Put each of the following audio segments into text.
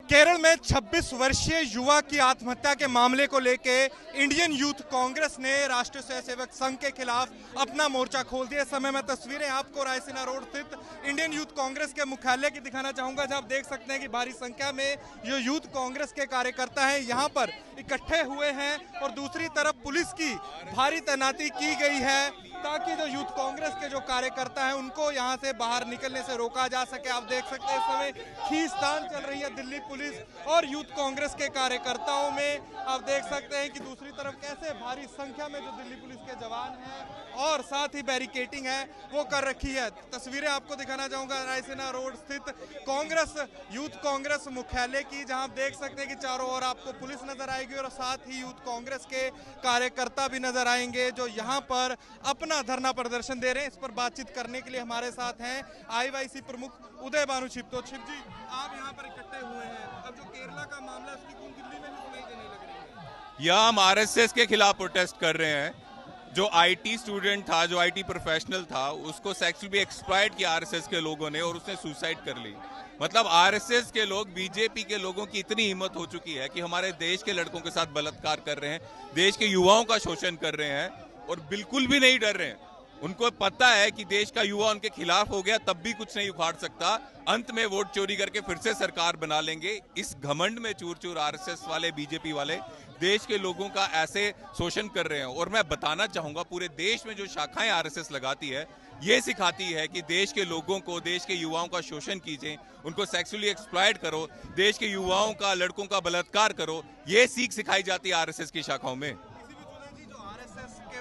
केरल में 26 वर्षीय युवा की आत्महत्या के मामले को लेके इंडियन यूथ कांग्रेस ने राष्ट्रीय स्वयंसेवक संघ के खिलाफ अपना मोर्चा खोल दिया। इस समय मैं तस्वीरें आपको रायसीना रोड स्थित इंडियन यूथ कांग्रेस के मुख्यालय की दिखाना चाहूंगा, जहां आप देख सकते हैं कि भारी संख्या में जो यूथ कांग्रेस के कार्यकर्ता हैं यहां पर इकट्ठे हुए हैं और दूसरी तरफ पुलिस की भारी तैनाती की गई है ताकि जो यूथ कांग्रेस के जो कार्यकर्ता हैं उनको यहां से बाहर निकलने से रोका जा सके। आप देख सकते हैं इस समय खींचतान चल रही है दिल्ली पुलिस और यूथ कांग्रेस के कार्यकर्ताओं में। आप देख सकते हैं कि दूसरी तरफ कैसे भारी संख्या में जो दिल्ली पुलिस के जवान हैं और साथ ही बैरिकेटिंग है वो कर रखी है। तस्वीरें आपको दिखाना चाहूंगा रायसीना रोड स्थित कांग्रेस यूथ कांग्रेस मुख्यालय की, जहां आप देख सकते हैं कि चारों ओर आपको पुलिस नजर आएगी और साथ ही यूथ कांग्रेस के कार्यकर्ता भी नजर आएंगे जो यहाँ पर अपना धरना प्रदर्शन दे रहे हैं। इस पर बातचीत करने के लिए हमारे साथ हैं आईवाईसी प्रमुख उदय भानु छिब। तो छिब जी, आप यहाँ पर इकट्ठे हुए हैं, अब जो केरला का मामला है उसकी कौन दिल्ली में भी सुनाई देने लग रही है। यहाँ हम आरएसएस के खिलाफ प्रोटेस्ट कर रहे हैं। जो आईटी स्टूडेंट था, जो आईटी प्रोफेशनल था, उसको सेक्सुअली एक्सप्लॉइट किया आरएसएस के लोगों ने और उसने सुसाइड कर ली। मतलब आरएसएस के लोग, बीजेपी के लोगों की इतनी हिम्मत हो चुकी है कि हमारे देश के लड़कों के साथ बलात्कार कर रहे हैं, देश के युवाओं का शोषण कर रहे हैं और बिल्कुल भी नहीं डर रहे हैं। उनको पता है कि देश का युवा उनके खिलाफ हो गया तब भी कुछ नहीं उखाड़ सकता, अंत में वोट चोरी करके फिर से सरकार बना लेंगे। इस घमंड में चूर चूर आरएसएस वाले, बीजेपी वाले देश के लोगों का ऐसे शोषण कर रहे हैं। और मैं बताना चाहूंगा, पूरे देश में जो शाखाएं आरएसएस लगाती है ये सिखाती है कि देश के लोगों को, देश के युवाओं का शोषण कीजिए, उनको सेक्सुअली एक्सप्लॉइट करो, देश के युवाओं का, लड़कों का बलात्कार करो। ये सीख सिखाई जाती है आरएसएस की शाखाओं में।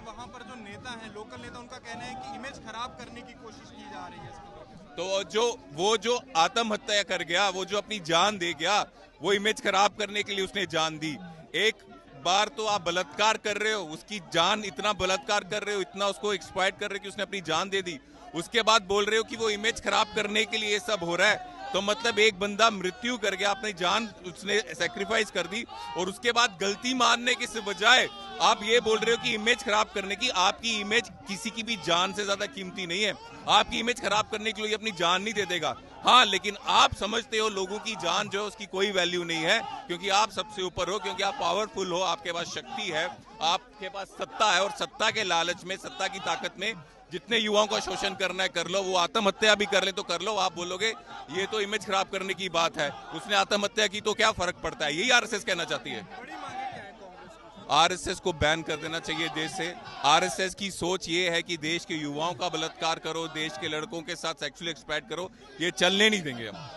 वहां पर जो नेता हैं, लोकल नेता, उनका कहना है कि इमेज खराब करने की कोशिश की जा रही है। तो वो जो आत्महत्या कर गया, वो जो अपनी जान दे गया, वो इमेज खराब करने के लिए उसने जान दी। एक बार तो आप बलात्कार कर रहे हो, उसकी जान, इतना बलात्कार कर रहे हो, इतना उसको एक्सप्लॉइट कर रहे हो कि उसने अपनी जान दे दी, उसके बाद बोल रहे हो कि वो इमेज खराब करने के लिए ये सब हो रहा है। तो मतलब एक बंदा मृत्यु कर गया, अपनी जान उसने सेक्रीफाइस कर दी और उसके बाद गलती मानने के बजाय आप ये बोल रहे हो कि इमेज खराब करने की। आपकी इमेज किसी की भी जान से ज्यादा कीमती नहीं है। आपकी इमेज खराब करने के लिए अपनी जान नहीं दे देगा। हाँ, लेकिन आप समझते हो लोगों की जान जो है उसकी कोई वैल्यू नहीं है, क्योंकि आप सबसे ऊपर हो, क्योंकि आप पावरफुल हो, आपके पास शक्ति है, आपके पास सत्ता है और सत्ता के लालच में, सत्ता की ताकत में जितने युवाओं का शोषण करना है कर लो। वो आत्महत्या भी कर ले तो कर लो। आप बोलोगे ये तो इमेज खराब करने की बात है, उसने आत्महत्या की तो क्या फर्क पड़ता है। यही आरएसएस कहना चाहती है। आरएसएस को बैन कर देना चाहिए देश से। आरएसएस की सोच ये है कि देश के युवाओं का बलात्कार करो, देश के लड़कों के साथ सेक्सुअली एक्सप्लॉइट करो, ये चलने नहीं देंगे हम।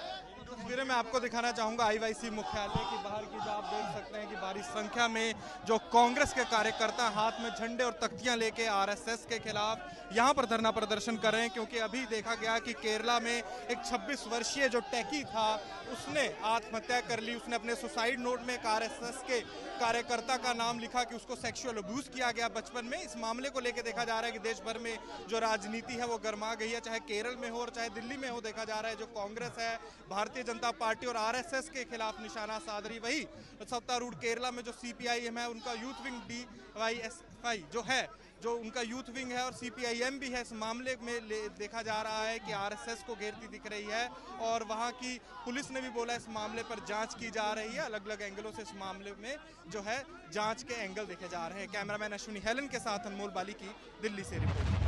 तस्वीरें मैं आपको दिखाना चाहूंगा आईवाईसी मुख्यालय की बाहर की, जहां आप देख सकते हैं कि भारी संख्या में जो कांग्रेस के कार्यकर्ता हाथ में झंडे और तख्तियां लेके आरएसएस के खिलाफ यहां पर धरना प्रदर्शन कर रहे हैं। क्योंकि अभी देखा गया कि केरला में एक 26 वर्षीय जो टेकी था उसने आत्महत्या कर ली। उसने अपने सुसाइड नोट में एक आरएसएस के कार्यकर्ता का नाम लिखा कि उसको सेक्सुअल अब्यूज किया गया बचपन में। इस मामले को लेकर देखा जा रहा है कि देश भर में जो राजनीति है वो गर्मा गई है, चाहे केरल में हो और चाहे दिल्ली में हो। देखा जा रहा है जो कांग्रेस है, भारतीय जनता पार्टी और आरएसएस के खिलाफ निशाना साध रही। वही सत्तारूढ़ केरला में जो सीपीआईएम है, उनका यूथ विंग डीवाईएसआई जो है, जो उनका यूथ विंग है और सीपीआईएम भी है, इस मामले में देखा जा रहा है कि आरएसएस को घेरती दिख रही है। और वहां की पुलिस ने भी बोला इस मामले पर जांच की जा रही है। अलग अलग एंगलों से इस मामले में जो है जांच के एंगल देखे जा रहे हैं। कैमरामैन अश्विनी हेलन के साथ अनमोल बाली की दिल्ली से रिपोर्ट।